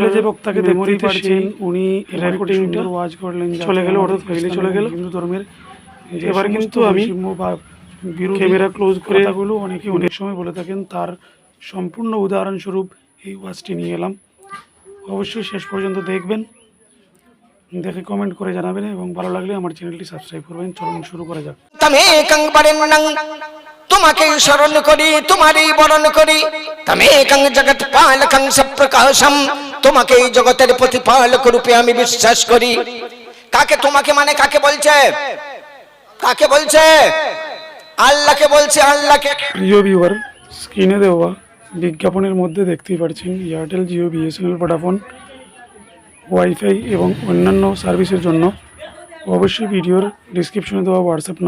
চ্যানেলে যে বক্তাকে দেখতেই পাচ্ছেন উনি রেকর্ডিংটা ওয়াচ করলেন, চলে গেল, ওটা ফাইলে চলে গেল হিন্দু ধর্মের। এবার কিন্তু আমি ক্যামেরা ক্লোজ করে কথাগুলো অনেকে অনেক সময় বলে থাকেন, তার সম্পূর্ণ উদাহরণস্বরূপ এই ওয়াচটি নিয়ে এলাম। অবশ্যই শেষ পর্যন্ত দেখবেন, দেখে কমেন্ট করে জানাবেন এবং ভালো লাগলে আমার চ্যানেলটি সাবস্ক্রাইব করবেন। চলুন শুরু করা যাক। তোমাকে স্মরণ করি, তোমারই বরণ করি। তমেকং জগৎ পালকং সপ্রকাশম, তোমাকে এই জগতের প্রতিপালক রূপে আমি বিশ্বাস করি। কাকে তোমাকে মানে কাকে বলছে? কাকে বলছে? আল্লাহকে বলছে। আল্লাহকে। প্রিয় ভিউয়ার, স্ক্রিনে দেওয়া বিজ্ঞাপনের মধ্যে দেখতেই পাচ্ছেন Airtel, Jio, BSNL, Vodafone, wifi এবং অন্যান্য সার্ভিসের জন্য অবশ্যই ভিডিওর ডিসক্রিপশনে দেওয়া হোয়াটসঅ্যাপ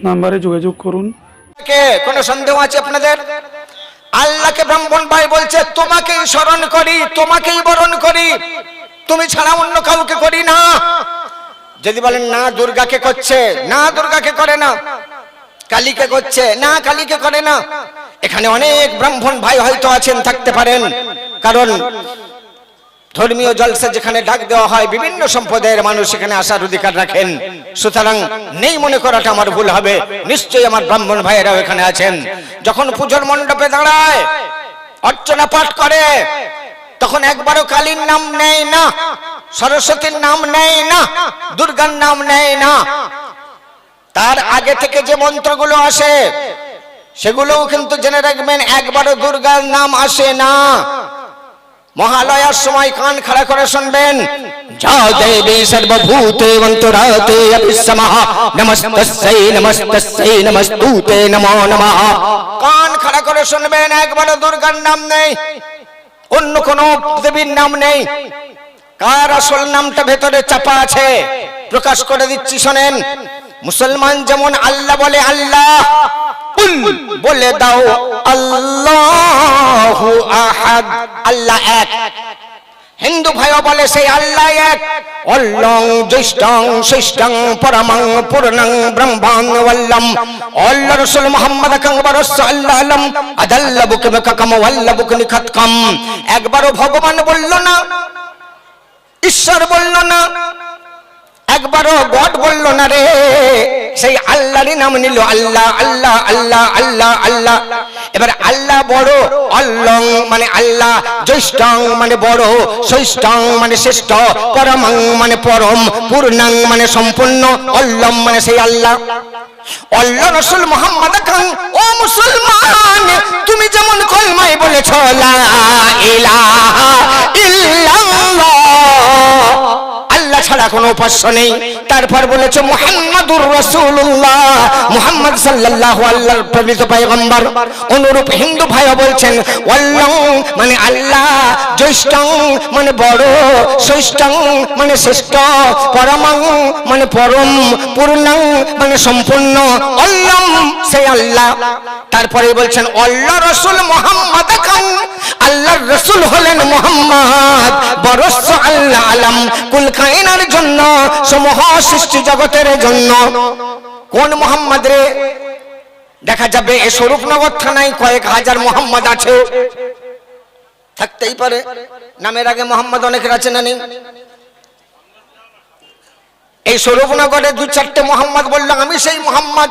নাম্বারে যোগাযোগ করুন। কোনো সন্দেহ আছে আপনাদের? আল্লাহকে ব্রাহ্মণ ভাই বলছে তোমাকেই স্মরণ করি, তোমাকেই বরণ করি, তুমি ছাড়া অন্য কাউকে করি না। যদি বলেন না দুর্গাকে করছে, না দুর্গাকে করে না। কালীকে করছে, না কালীকে করে না। এখানে অনেক ব্রাহ্মণ ভাই হয়তো আছেন, থাকতে পারেন, কারণ ধর্মীয় জলসা যেখানে ডাক দেওয়া হয় বিভিন্ন সম্প্রদায়ের মানুষ সেখানে আসার অধিকার রাখেন। সুতরাং নেই মনে করাটা আমার ভুল হবে, নিশ্চয়ই আমার ব্রাহ্মণ ভাইয়েরাও এখানে আছেন। যখন পুজোর মণ্ডপে দাঁড়ায়, অর্চনা পাঠ করে, তখন একবারও কালীর নাম নেয় না, সরস্বতীর নাম নেয় না, দুর্গার নাম নেয় না। তার আগে থেকে যে মন্ত্রগুলো আসে সেগুলোও কিন্তু জেনে রাখবেন, একবারও দুর্গার নাম আসে না। মহালয়ার সময় কান খাড়া করে শুনবেন, যা দেবী সর্বভূতে অন্তরাতে অবিসমহ নমস্তস্যৈ নমস্তস্যৈ নমস্তুতে নমো নমঃ। কান খাড়া করে শুনবেন, একবারও দুর্গার নাম নেই, অন্য কোন দেবীর নাম নেই। কার আসল নামটা ভেতরে চাপা আছে, প্রকাশ করে দিচ্ছি শোনেন। মুসলমান যেমন আল্লাহ বলে আল্লাহ, বলে দাও আল্লাহু আহাদ, আল্লাহ এক। হিন্দু ভাইও বলে সেই আল্লাহ এক। অল্লং জ্যৈষ্ঠং শ্রেষ্ঠং পরমং পূর্ণং ব্রহ্মাণ ওয়াল্লাম আল্লাহ রাসূল মুহাম্মদ আকবর সাল্লাল্লাহু আদাল্লাবুক কাকাম ওয়াল্লাবুক নিখাতকাম। একবারও ভগবান বলল না, ঈশ্বর বলল না, একবারও গড বলল না রে, সেই আল্লাহরই নাম নিল আল্লাহ আল্লাহ আল্লাহ আল্লাহ আল্লাহ। এবার আল্লাহ বড়, অল্লং মানে আল্লাহ, জ্যৈষ্ঠং মানে বড়, শ্রেষ্ঠং মানে শ্রেষ্ঠ, পরমং মানে পরম, পূর্ণাং মানে সম্পূর্ণ, অল্লম মানে সেই আল্লাহ। আল্লাহ রাসূল মুহাম্মদ খান, ও মুসলমান, তুমি যেমন কলমায় বলেছ লা ইলাহা ইল্লাল্লাহ, আল্লাহ ছাড়া কোনো উপাস্য নেই, তারপর বলেছে মুহাম্মাদুর রাসূলুল্লাহ, মুহাম্মদ সাল্লাল্লাহু আল্লাহর প্রেরিত পয়গম্বর। অনুরূপ হিন্দু ভাইও বলছেন ওয়াল্লং মানে আল্লাহ, জ্যৈষ্ঠং মানে বড়, শ্রেষ্ঠং মানে শ্রেষ্ঠ, পরমং মানে পরম, পূর্ণং মানে সম্পূর্ণ, অল্লম সেই আল্লাহ। তারপরে বলছেন আল্লাহ রাসূল মুহাম্মদ খান, আল্লাহর রাসূল হলেন মুহাম্মদ, বরস আল্লাহ আলম, কুল কায়নার জন্য, সমূহ সৃষ্টি জগতের জন্য। কোন মুহাম্মদ রে? দেখা যাবে এই স্বরূপনগর থানায় কয়েক হাজার মুহাম্মদ আছে, থাকতেই পারে। নামের আগে মুহাম্মদ অনেকের আছে না নেই? এই স্বরূপনগরে দু চারটে মুহাম্মদ বলল আমি সেই মুহাম্মদ,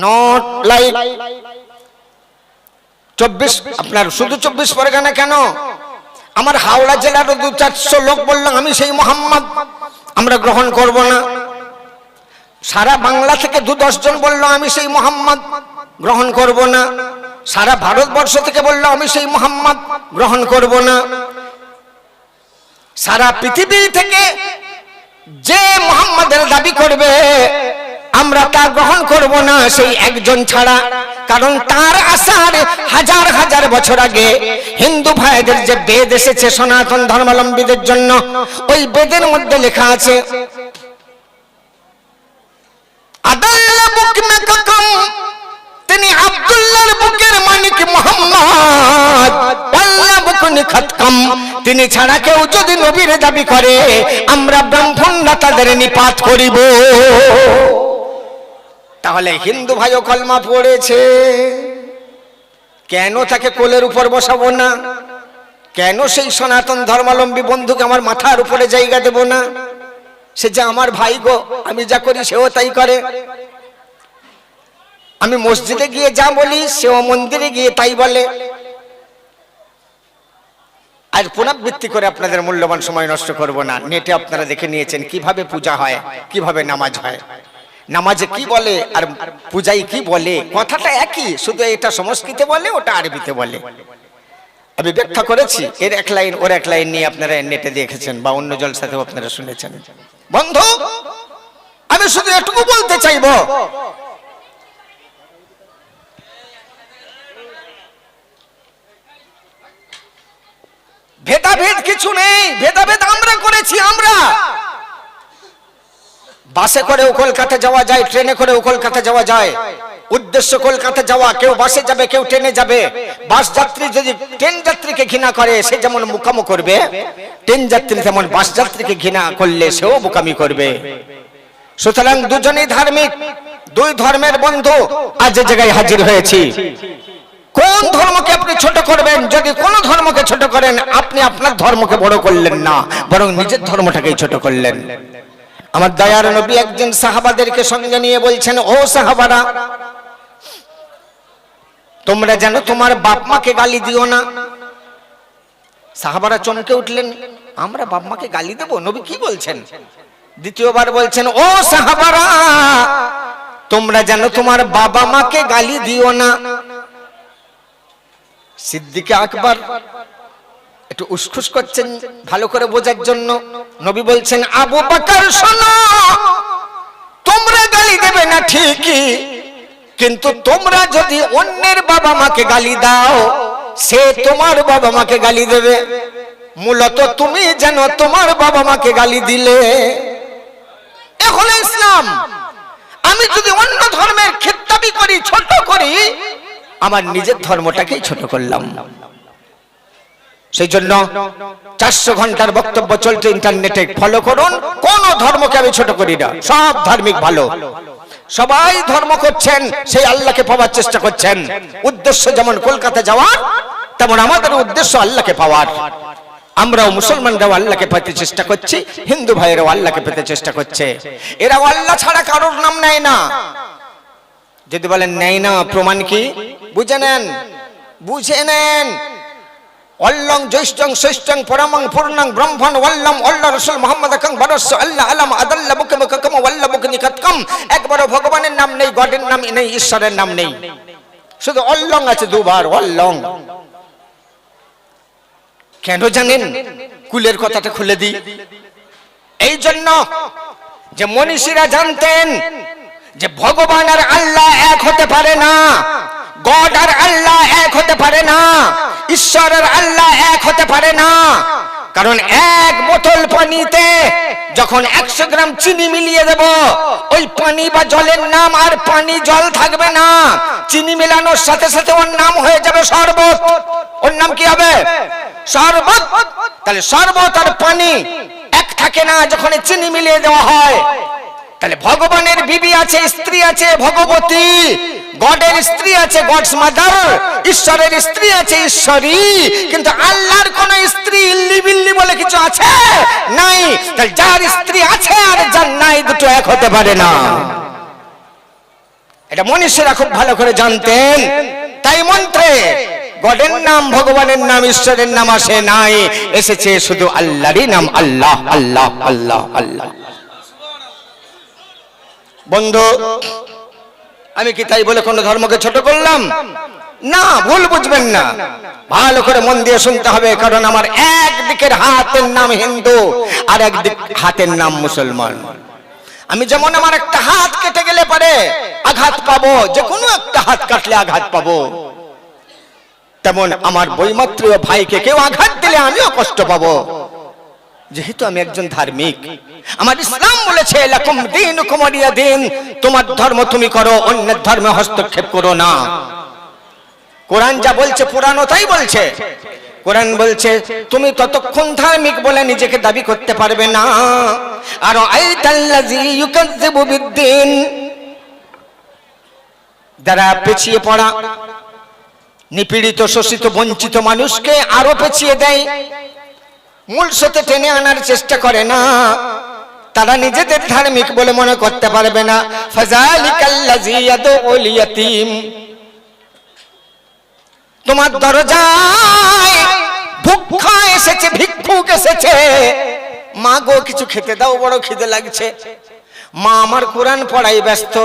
নট লাইক 24, আপনার শুধু 24 পরগনা কেন, আমার হাওড়া জেলার 200-400 লোক বললাম আমি সেই মুহাম্মদ, আমরা গ্রহণ করব না। সারা বাংলা থেকে 2-10 জন বলল আমি সেই মুহাম্মদ, গ্রহণ করব না। সারা ভারতবর্ষ থেকে বলল আমি সেই মুহাম্মদ, গ্রহণ করব না। সারা পৃথিবী থেকে যে মুহাম্মাদের দাবি করবে আমরা তা গ্রহণ করব না, সেই একজন ছাড়া। কারণ তার আসার হাজার হাজার বছর আগে হিন্দু ভাইদের যে বেদ এসেছে সনাতন ধর্মাবলম্বীদের জন্য, ওই বেদের মধ্যে লেখা আছে আদাল্লাহ বুক মে কাকাম, তিনি আব্দুল্লাহর বুকের মালিক মুহাম্মদ, আল্লাহ বুক নিখাতকাম, তিনি ছাড়া কেউ যদি নবীর দাবি করে আমরা ব্রাহ্মণরা তাদের নিপাত করিব। তাহলে হিন্দু ভাইও কলমা পড়েছে, কেন তাকে কোলের উপর বসাবো না? কেন সেই সনাতন ধর্মাবলম্বী বন্ধুকে আমার মাথার উপরে জায়গা দেব না? সে যে আমার ভাই গো, আমি যা করি সেও তাই করে। আমি মসজিদে গিয়ে যা বলি সেও মন্দিরে গিয়ে তাই বলে। আর পুনরাবৃত্তি করে আপনাদের মূল্যবান সময় নষ্ট করব না। নেটে আপনারা দেখে নিয়েছেন কিভাবে পূজা হয়, কিভাবে নামাজ হয়। নামাজে কি বলে আর পূজায় কি বলে, কথাটা একই, শুধু এটা সংস্কৃতে বলে, ওটা আরবিতে বলে। আমি ব্যাখ্যা করেছি, এর এক লাইন ওর এক লাইন নিয়ে আপনারা নেটে দেখেছেন বা অন্য জলসাতেও আপনারা শুনেছেন। বন্ধু, আমি শুধু এটুকু বলতে চাইবো, ভেদাভেদ কিছু নেই। ভেদাভেদ আমরা করেছি। আমরা বাসে করেও কলকাতা যাওয়া যায়, ট্রেনে করেও কলকাতা যাওয়া যায়। উদ্দেশ্য কলকাতা যাওয়া, কেউ বাসে যাবে, কেউ ট্রেনে যাবে। বাস যাত্রী যদি ট্রেন যাত্রীকে ঘৃণা করে, সে যেমন মুখামো করবে, ট্রেন যাত্রী তেমন বাস যাত্রীকে ঘৃণা করলে সেও বোকামি করবে। সুতরাং দুজনেই ধার্মিক, দুই ধর্মের বন্ধু আজ যে জায়গায় হাজির হয়েছি। কোন ধর্মকে আপনি ছোট করবেন? যদি কোন ধর্মকে ছোট করেন, আপনি আপনার ধর্মকে বড় করলেন না, বরং নিজের ধর্মটাকেই ছোট করলেন। আমার দয়ার নবী একজন সাহাবাদেরকে সঙ্গে নিয়ে বলছেন, ও সাহাবারা, তোমরা যেন তোমার বাপ মাকে গালি দিও না। সাহাবারা চমকে উঠলেন, আমরা বাপ মাকে গালি দেব? নবী কি বলছেন? দ্বিতীয়বার বলছেন, ও সাহাবারা, তোমরা যেন তোমার বাবা মাকে গালি দিও না। সিদ্দিক আকবর একটু উসখুস করছেন ভালো করে বোঝার জন্য। নবী বলছেন, আবু বকর শোনো, তোমরা গালি দেবে না ঠিকই, কিন্তু তোমরা যদি অন্যের বাবা মাকে গালি দাও, সে তোমার বাবা মাকে গালি দেবে। মূলত তুমি যেন তোমার বাবা মাকে গালি দিলে। এ হলো ইসলাম। আমি যদি অন্য ধর্মের খিতাবি করি, ছোট করি, আমার নিজের ধর্মটাকেই ছোট করলাম। সেই জন্য 400 ঘন্টার বক্তব্য চলছে ইন্টারনেটে, ফলো করুন। কোন ধর্মকে আমি ছোট করি না, সব ধার্মিক ভালো। সবাই ধর্ম করছেন, সেই আল্লাহকে পাওয়ার চেষ্টা করছেন। উদ্দেশ্য যেমন কলকাতা যাওয়ার, তেমন আমাদের উদ্দেশ্য আল্লাহকে পাওয়ার। আমরাও মুসলমানরাও আল্লাহকে পেতে চেষ্টা করছি, হিন্দু ভাইয়েরাও আল্লাহকে পেতে চেষ্টা করছে। এরা আল্লাহ ছাড়া কারোর নাম নেয় না। যদি বলেন নেয় না, প্রমাণ কি? বুঝে নেন, বুঝে নেন। অল্লং জ্যৈষ্ঠং শ্রেষ্ঠং পরমং পূর্ণং ব্রহ্মণ ওয়াল্লাম আল্লাহ রাসূল মুহাম্মদ কং বরস আল্লাহ আলাম আদাল্লা বুকে মুককম ওয়াল্লা বুকে নিকতকম। একবারও ভগবানের নাম নেই, গডের নাম নেই, ঈশ্বরের নাম নেই, শুধু অল্লং আছে দুবার, অল্লং। কেন জানেন? কুলের কথাটা খুলে দিই। এই জন্য যে মনীষীরা জানতেন যে ভগবান আর আল্লাহ এক হতে পারে না, গড আর আল্লাহ এক হতে পারে না, ঈশ্বর আর আল্লাহ এক হতে পারে না। কারণ এক বোতল পানিতে যখন 100 গ্রাম চিনি মিলিয়ে দেব, ওই পানি বা জলের নাম আর পানি জল থাকবে না। চিনি মেলানোর সাথে সাথে ওর নাম হয়ে যাবে শরবত। ওর নাম কি হবে? শরবত। তাহলে শরবত আর পানি এক থাকে না যখন চিনি মিলিয়ে দেওয়া হয়। তাহলে ভগবানের বিবি আছে, স্ত্রী আছে ভগবতী, গডের স্ত্রী আছে গডস মাদার, ঈশ্বরের স্ত্রী আছে ঈশ্বরী। কিন্তু আল্লাহর কোন স্ত্রী ইল্লি বিল্লি বলে কিছু আছে? নাই। তাহলে যার স্ত্রী আছে আর যার নাই, দুটো এক হতে পারে না। এটা মনীষীরা খুব ভালো করে জানতেন। তাই মন্ত্রে গডের নাম, ভগবানের নাম, ঈশ্বরের নাম আসে নাই, এসেছে শুধু আল্লাহরই নাম, আল্লাহ আল্লাহ আল্লাহ আল্লাহ। বন্ধু, আমি কি তাই বলে কোন ধর্মকে ছোট করলাম? না, ভুল বুঝবেন না, ভালো করে মন দিয়ে শুনতে হবে। কারণ আমার একদিকের হাতের নাম হিন্দু, আর একদিক হাতের নাম মুসলমান। আমি যেমন আমার একটা হাত কেটে গেলে পারে আঘাত পাবো, যে কোনো একটা হাত কাটলে আঘাত পাবো, তেমন আমার বৈমাত্রীয় ভাইকে কেউ আঘাত দিলে আমিও কষ্ট পাবো। যেহেতু আমি একজন ধার্মিক, আমার ইসলাম বলেছে লাকুম দীনুকুম ওয়ালিয়া দীন, তোমার ধর্ম তুমি করো, অন্যের ধর্মে হস্তক্ষেপ করো না। কোরআন যা বলছে পুরানো তাই বলছে। কোরআন বলছে তুমি ততক্ষণ ধার্মিক বলে নিজেকে দাবি করতে পারবে না। আর আইতাল্লাযী ইউকাযযিবু বিদ্দীন, যারা পিছিয়ে পড়া, নিপীড়িত শোষিত বঞ্চিত মানুষকে আরো পেছিয়ে দেয়, মূল স্রোতে টেনে আনার চেষ্টা করে না। তারা নিজেদের ধার্মিক বলে মনে করতে পারবে না। ফাযালিকাল্লাযী ইয়াদউল ইয়াতীম, তোমার দরজায় ভিক্ষা এসেছে, ভিক্ষুক এসেছে, মা গো কিছু খেতে দাও, বড় খিদে লাগছে। মা আমার কোরআন পড়াই ব্যস্ত,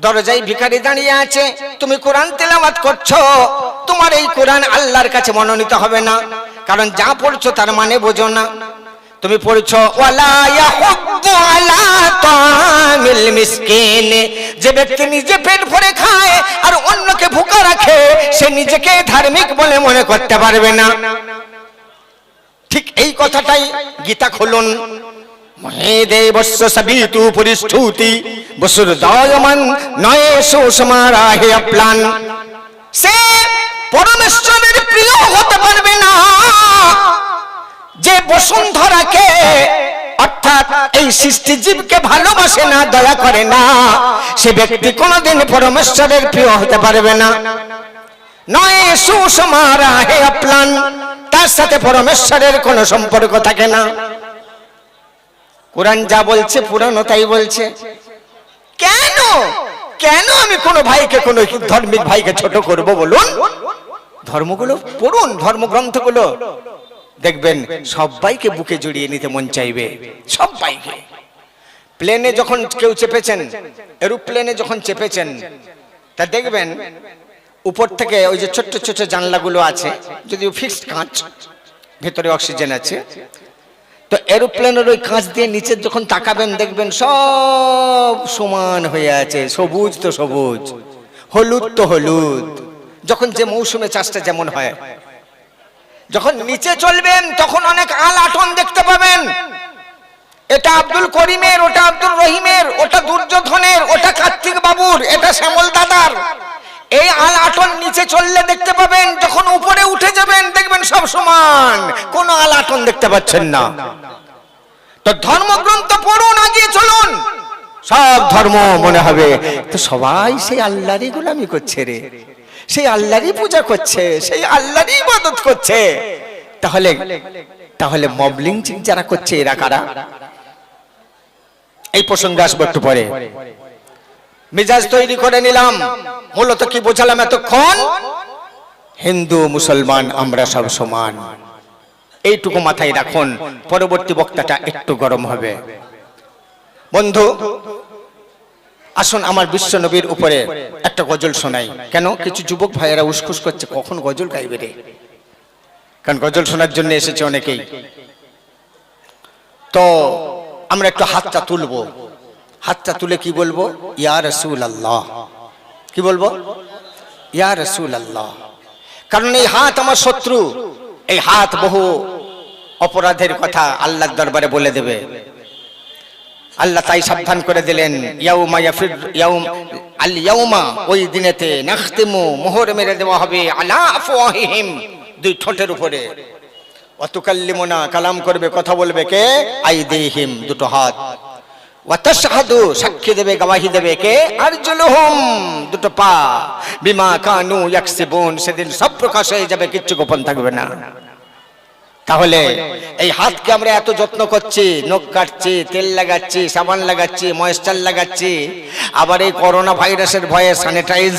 দরজায় ভিখারি দাঁড়িয়ে আছে, তুমি কোরআন তেলাওয়াত করছো, তোমার এই কোরআন আল্লাহর কাছে মনোনীত হবে না, কারণ যা পড়ছো তার মানে বোঝো না। তুমি পড়ছো ওয়ালা ইয়াহুদ্দু আলা তামিল মিসকিন, যে ব্যক্তি নিজে পেট ভরে খায় আর অন্যকে ভুকা রাখে, সে নিজেকে ধার্মিক বলে মনে করতে পারবে না। ঠিক এই কথাটাই গীতা খুলুন। মহেদেবস্য সবিতু পরিস্থুতি বসুরদয়মান নয়েষু সমারাহে অপ্লান, সে পরমেশ্বরের প্রিয় হতে পারবে না যে বসুন্ধরাকে অর্থাৎ এই সৃষ্টিজীবকে ভালোবাসে না, দয়া করে না, সে ব্যক্তি কোনোদিন পরমেশ্বরের প্রিয় হতে পারবে না। নয়েষু সমারাহে অপ্লান, তার সাথে পরমেশ্বরের কোনো সম্পর্ক থাকে না। কোরআন যা বলছে পুরানো তাই বলছে। কেন কেন আমি কোনো ভাইকে, কোনো ধার্মিক ভাইকে ছোট করব বলুন? ধর্মগুলো পড়ুন, ধর্মগ্রন্থগুলো দেখবেন সবাইকে বুকে জড়িয়ে নিতে মন চাইবে, সবাইকে। প্লেনে যখন কেউ চেপেছেন, এরোপ্লেনে যখন চেপেছেন, তা দেখবেন উপর থেকে ওই যে ছোট্ট ছোট্ট জানলাগুলো আছে, যদিও ফিক্সড কাঁচ, ভেতরে অক্সিজেন আছে, তো এরোপ্লেনের ওই কাঁচ দিয়ে নিচে যখন তাকাবেন দেখবেন সব সমান হয়ে আছে, সবুজ তো সবুজ, হলুদ তো হলুদ, যখন যে মৌসুমে চাষটা যেমন হয়। যখন নিচে চলবেন তখন অনেক আল আটন দেখতে পাবেন, এটা আব্দুল করিমের, ওটা আব্দুল রহিমের, ওটা দুর্যোধনের, ওটা কার্তিক বাবুর, এটা শ্যামল দাদার। এই আল আটন নিচে চললে দেখতে পাবেন, যখন উপরে উঠে যাবেন দেখবেন সব সমান, কোনো আল আটন দেখতে পাচ্ছেন না। তো ধর্মগ্রন্থ পড়ুন, আগিয়ে চলুন, সব ধর্ম মনে হবে তো সবাই সেই আল্লাহরই গোলামি করছে রে, সেই আল্লাহরই পূজা করছে, সেই আল্লাহরই ইবাদত করছে। তাহলে তাহলে মব লিঞ্চিং যারা করছে এরা কারা? এই প্রসঙ্গে আসবো একটু পরে। মিজাজ তৈরি করে নিলাম, মূলত কি বোঝালাম এতক্ষণ? হিন্দু মুসলমান আমরা সব সমান, এইটুকু মাথায় রাখুন। পরবর্তী বক্তাটা একটু গরম হবে। বন্ধু আসুন আমার বিশ্ব নবীর উপরে একটা গজল শোনাই। কেন? কিছু যুবক ভাইয়েরা উসখুস করছে, কখন গজল গাইবে রে, কারণ গজল শোনার জন্য এসেছে অনেকেই। তো আমরা একটু হাতটা তুলবো, হাতটা তুলে কি বলবো? ইয়া রাসূলুল্লাহ। কি বলবো? ইয়া রাসূলুল্লাহ। কারণ এই হাত আমার শত্রু, এই হাত বহু অপরাধের কথা আল্লাহর দরবারে বলে দেবে। আল্লাহ তাই সাবধান করে দিলেন, ইয়াউমা ইয়াফির আল ইয়াউমা, ওই দিনেতে নাখতিমু, মোহর মেরে দেওয়া হবে, আলা আফওয়াহিহিম, দুই ঠোঁটের উপরে, ওয়া তুকাল্লিমুনা, কালাম করবে, কথা বলবে কে? আইদিহিম, দুটো হাত, ওয়া তাশহাদু, সাক্ষী দেবে, গবাহি দেবে কে? আরজুলুহুম, দুটো পা, বিমা কানু ইয়াকসিবুন, সেদিন সব প্রকাশ হয়ে যাবে, কিচ্ছু গোপন থাকবে না। তাহলে এই হাতকে আমরা এত যত্ন করছি, নখ কাটছি, তেল লাগাচ্ছি, সাবান লাগাচ্ছি, ময়েশ্চার লাগাচ্ছি, আবার এই করোনা ভাইরাসের ভয়ে স্যানিটাইজ